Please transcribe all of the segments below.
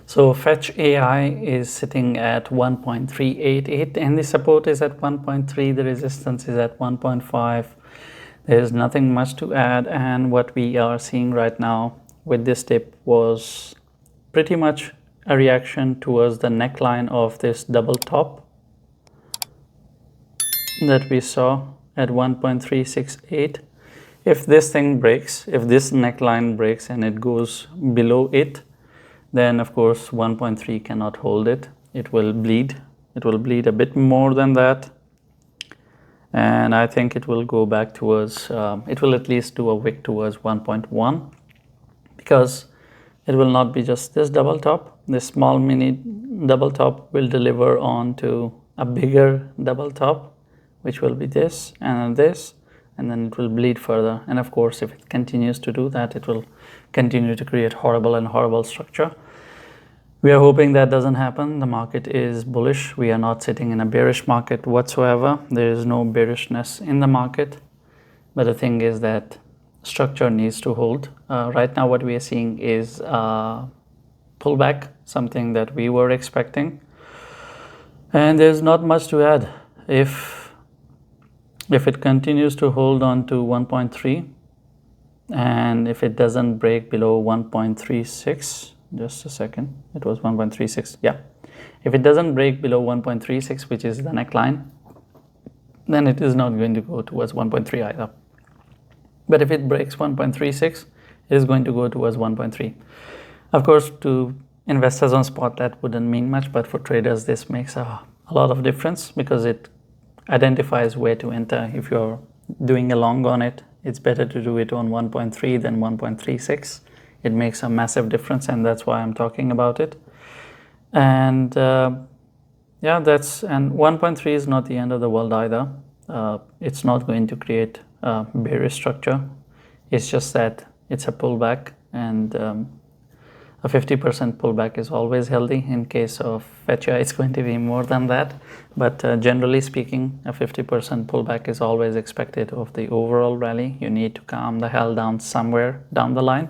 So Fetch.ai is sitting at 1.388 and the support is at 1.3, the resistance is at 1.5. There's nothing much to add, and what we are seeing right now with this dip was pretty much a reaction towards the neckline of this double top that we saw at 1.368. If this thing breaks, if this neckline breaks and it goes below it, then of course 1.3 cannot hold it. It will bleed. It will bleed a bit more than that. And I think it will go back towards, it will at least do a wick towards 1.1, because it will not be just this double top. This small mini double top will deliver on to a bigger double top, which will be this, and then it will bleed further. And of course, if it continues to do that, it will continue to create horrible structure. We are hoping that doesn't happen. The market is bullish. We are not sitting in a bearish market whatsoever. There is no bearishness in the market. But the thing is that structure needs to hold. Right now what we are seeing is a pullback, something that we were expecting. And there's not much to add. If it continues to hold on to 1.3, and if it doesn't break below 1.36, just a second, it was 1.36, yeah. If it doesn't break below 1.36, which is the neckline, then it is not going to go towards 1.3 either. But if it breaks 1.36, it is going to go towards 1.3. Of course, to investors on spot, that wouldn't mean much, but for traders, this makes a lot of difference, because it identifies where to enter. If you're doing a long on it, it's better to do it on 1.3 than 1.36. It makes a massive difference, and that's why I'm talking about it. And yeah, and 1.3 is not the end of the world either. It's not going to create a bearish structure. It's just that it's a pullback, and a 50% pullback is always healthy. In case of Fetch.ai, it's going to be more than that. But generally speaking, a 50% pullback is always expected of the overall rally. You need to calm the hell down somewhere down the line.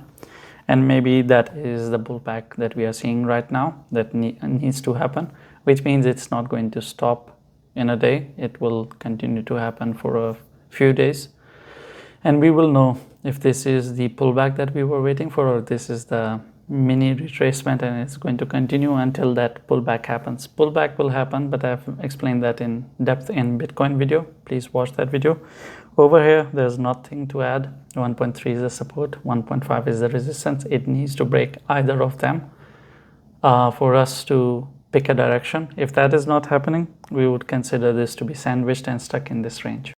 And maybe that is the pullback that we are seeing right now that needs to happen, which means it's not going to stop in a day. It will continue to happen for a few days. And we will know if this is the pullback that we were waiting for, or this is the mini retracement and it's going to continue until that pullback happens. Pullback will happen, but I've explained that in depth in Bitcoin video. Please watch that video. Over here, there's nothing to add. 1.3 is the support, 1.5 is the resistance. It needs to break either of them for us to pick a direction. If that is not happening, we would consider this to be sandwiched and stuck in this range.